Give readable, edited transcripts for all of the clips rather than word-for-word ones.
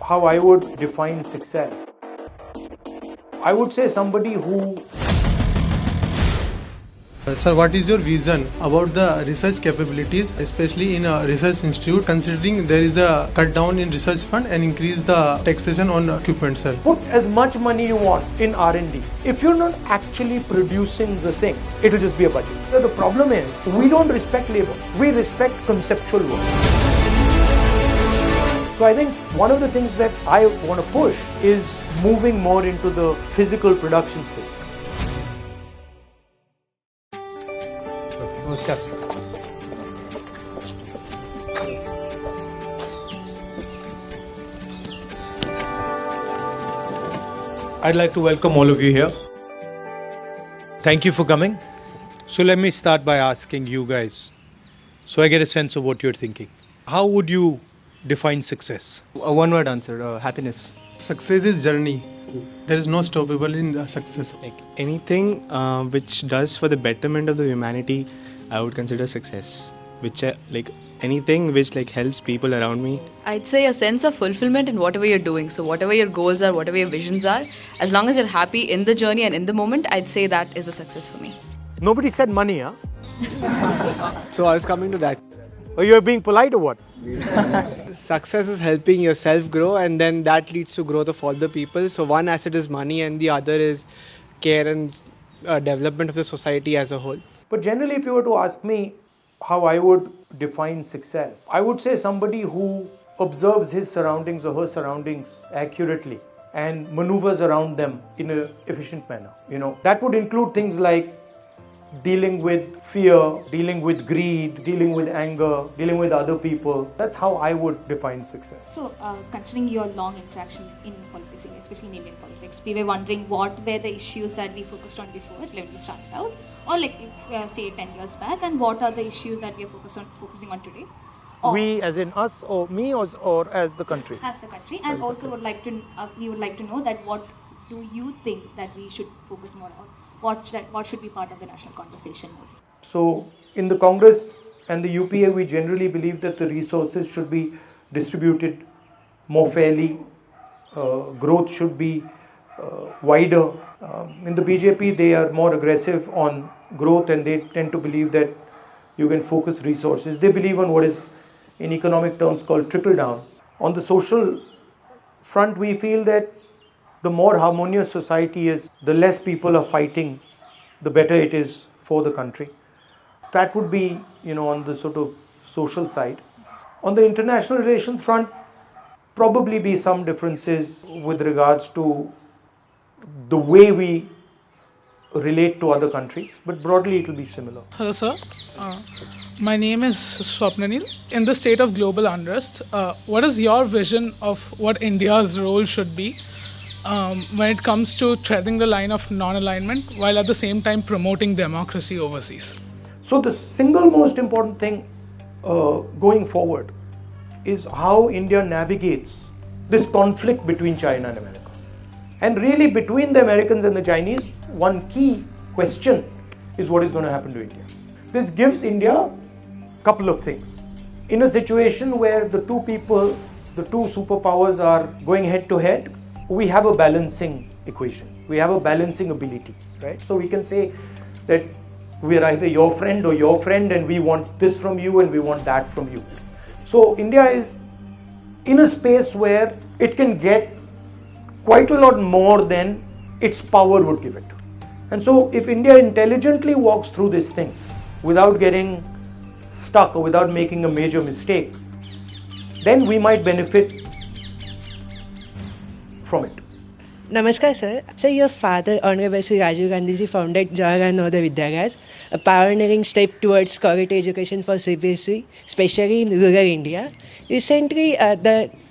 how I would define success, I would say somebody who... Sir, what is your vision about the research capabilities, especially in a research institute, considering there is a cut down in research fund and increase the taxation on equipment, sir? Put as much money you want in R&D. If you're not actually producing the thing, it'll just be a budget. So the problem is, we don't respect labor. We respect conceptual work. So I think one of the things that I want to push is moving more into the physical production space. Namaskar, sir. I'd like to welcome all of you here. Thank you for coming. So let me start by asking you guys, so I get a sense of what you're thinking. How would you define success? A one-word answer, happiness. Success is journey. There is no stoppable in the success. Like anything which does for the betterment of the humanity, I would consider success. Which anything which helps people around me. I'd say a sense of fulfillment in whatever you're doing. So whatever your goals are, whatever your visions are, as long as you're happy in the journey and in the moment, I'd say that is a success for me. Nobody said money, huh? So I was coming to that. Or you're being polite or what? Success is helping yourself grow, and then that leads to growth of all the people. So one asset is money and the other is care and development of the society as a whole. But generally, if you were to ask me how I would define success, I would say somebody who observes his surroundings or her surroundings accurately and maneuvers around them in an efficient manner. That would include things like dealing with fear, dealing with greed, dealing with anger, dealing with other people. That's how I would define success. So, considering your long interaction in politics, especially in Indian politics, we were wondering what were the issues that we focused on before when we started out, or if, say 10 years back, and what are the issues that we are focusing on today? Or we, as in us, or me, or as the country? As the country, and also we would like to know that what do you think that we should focus more on? What should be part of the national conversation? So, in the Congress and the UPA, we generally believe that the resources should be distributed more fairly. Growth should be wider. In the BJP, they are more aggressive on growth, and they tend to believe that you can focus resources. They believe on what is, in economic terms, called trickle down. On the social front, we feel that the more harmonious society is, the less people are fighting, the better it is for the country. That would be, on the sort of social side. On the international relations front, probably be some differences with regards to the way we relate to other countries, but broadly it will be similar. Hello, sir. My name is Swapnanil. In the state of global unrest, what is your vision of what India's role should be when it comes to treading the line of non-alignment while at the same time promoting democracy overseas? So the single most important thing going forward is how India navigates this conflict between China and America. And really, between the Americans and the Chinese, one key question is what is going to happen to India. This gives India a couple of things. In a situation where the two superpowers are going head to head, we have a balancing equation. We have a balancing ability, right? So we can say that we are either your friend or your friend, and we want this from you and we want that from you. So India is in a space where it can get quite a lot more than its power would give it. And so if India intelligently walks through this thing without getting stuck or without making a major mistake, then we might benefit from it. Namaskar, sir. Sir, your father, Honorable Sri Rahul Gandhi, founded Jawaharlal Nehru Vidyalaya, a pioneering step towards quality education for CBSE, especially in rural India. Recently,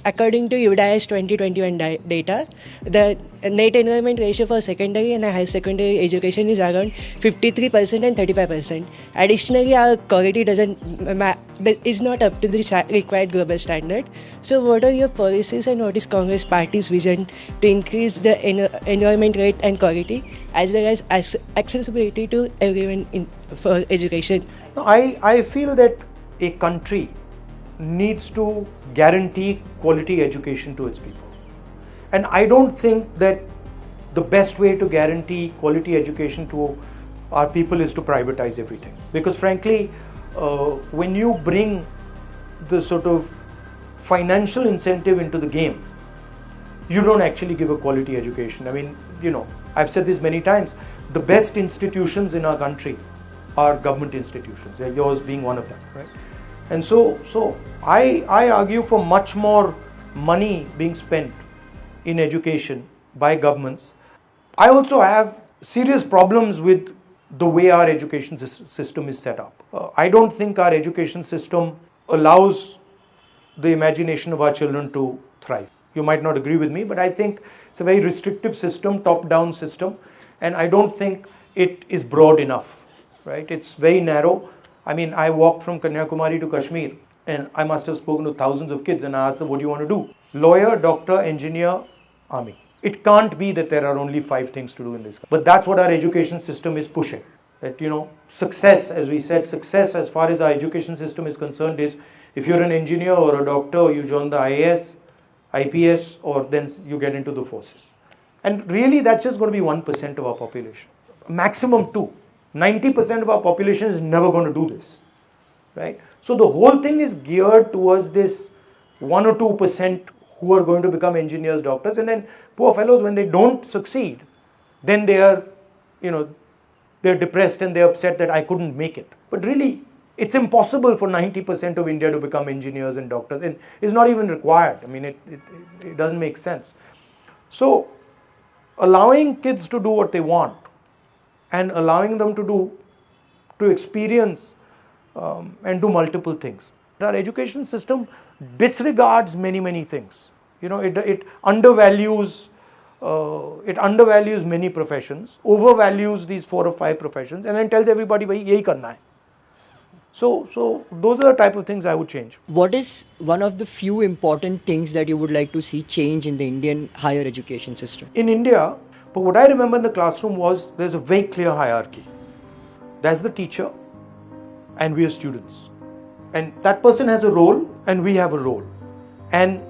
according to UDAIS 2021 data, the net enrollment ratio for secondary and higher secondary education is around 53% and 35%. Additionally, our quality is not up to the required global standard. So what are your policies and what is Congress Party's vision to increase the enrollment rate and quality as well as accessibility to everyone for education? I feel that a country needs to guarantee quality education to its people. And I don't think that the best way to guarantee quality education to our people is to privatize everything. Because frankly, when you bring the sort of financial incentive into the game, you don't actually give a quality education. I mean, I've said this many times, the best institutions in our country are government institutions, yours being one of them, right? And so I argue for much more money being spent in education by governments. I also have serious problems with the way our education system is set up. I don't think our education system allows the imagination of our children to thrive. You might not agree with me, but I think it's a very restrictive system, top-down system, and I don't think it is broad enough, right? It's very narrow. I mean, I walked from Kanyakumari to Kashmir, and I must have spoken to thousands of kids, and I asked them, what do you want to do? Lawyer, doctor, engineer, army. It can't be that there are only 5 things to do in this. But that's what our education system is pushing. That, success, as we said, success as far as our education system is concerned is if you're an engineer or a doctor, you join the IAS, IPS, or then you get into the forces. And really, that's just going to be 1% of our population. Maximum 2. 90% of our population is never going to do this, right? So the whole thing is geared towards this 1 or 2% who are going to become engineers, doctors, and then poor fellows, when they don't succeed, then they are, they're depressed and they're upset that I couldn't make it. But really, it's impossible for 90% of India to become engineers and doctors, and it's not even required. I mean, it doesn't make sense. So, allowing kids to do what they want and allowing them to experience and do multiple things. Our education system disregards many things. It undervalues many professions, overvalues these 4 or 5 professions, and then tells everybody, "Bhai, yahi karna hai." So those are the type of things I would change. What is one of the few important things that you would like to see change in the Indian higher education system? In India, but what I remember in the classroom was there's a very clear hierarchy. There's the teacher and we are students. And that person has a role and we have a role. And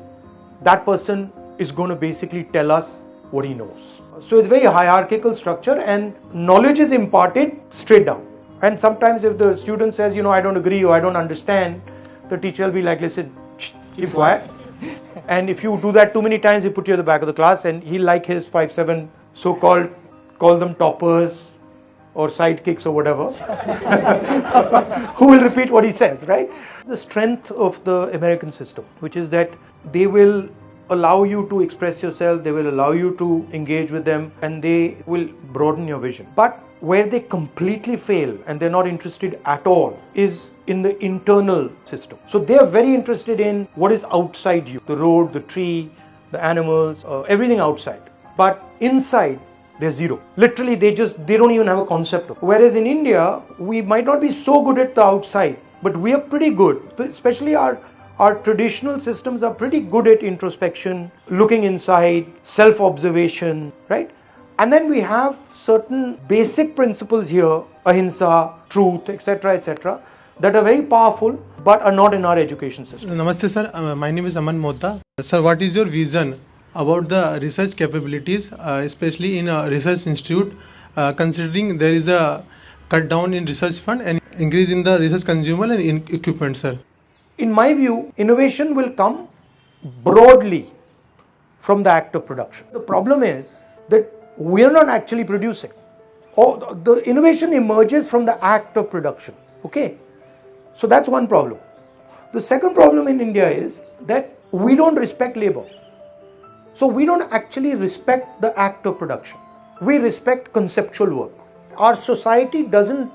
that person is going to basically tell us what he knows. So it's a very hierarchical structure and knowledge is imparted straight down. And sometimes if the student says, I don't agree or I don't understand, the teacher will be like, listen, keep quiet. And if you do that too many times, he'll put you at the back of the class and he'll like his 5-7 so-called, call them toppers or sidekicks or whatever, who will repeat what he says, right? The strength of the American system, which is that they will allow you to express yourself, they will allow you to engage with them, and they will broaden your vision. But where they completely fail and they're not interested at all is in the internal system. So they are very interested in what is outside you, the road, the tree, the animals, everything outside. But inside, they're zero. Literally, they don't even have a concept of it. Whereas in India, we might not be so good at the outside, but we are pretty good, especially our traditional systems are pretty good at introspection, looking inside, self-observation, right? And then we have certain basic principles here, ahimsa, truth, etc., that are very powerful but are not in our education system. Namaste sir, my name is Aman Modda. Sir, what is your vision about the research capabilities, especially in a research institute, considering there is a cut down in research fund and increase in the research consumable and in equipment, sir? In my view, innovation will come broadly from the act of production. The problem is that we are not actually producing. The innovation emerges from the act of production. Okay? So that's one problem. The second problem in India is that we don't respect labor. So we don't actually respect the act of production. We respect conceptual work. Our society doesn't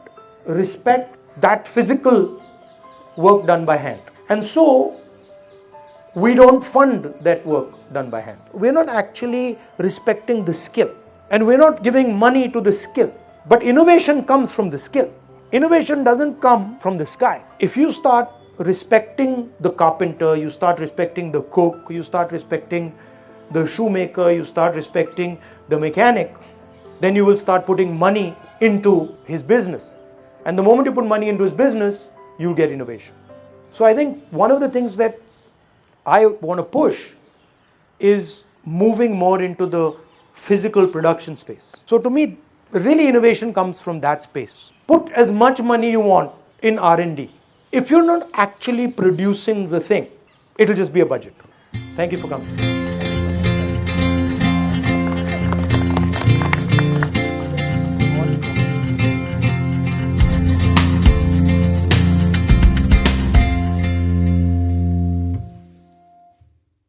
respect that physical work done by hand. And so we don't fund that work done by hand. We're not actually respecting the skill. And we're not giving money to the skill. But innovation comes from the skill. Innovation doesn't come from the sky. If you start respecting the carpenter, you start respecting the cook, you start respecting the shoemaker, you start respecting the mechanic, then you will start putting money into his business. And the moment you put money into his business, you'll get innovation. So I think one of the things that I want to push is moving more into the physical production space. So to me, really innovation comes from that space. Put as much money you want in R&D. If you're not actually producing the thing, it'll just be a budget. Thank you for coming.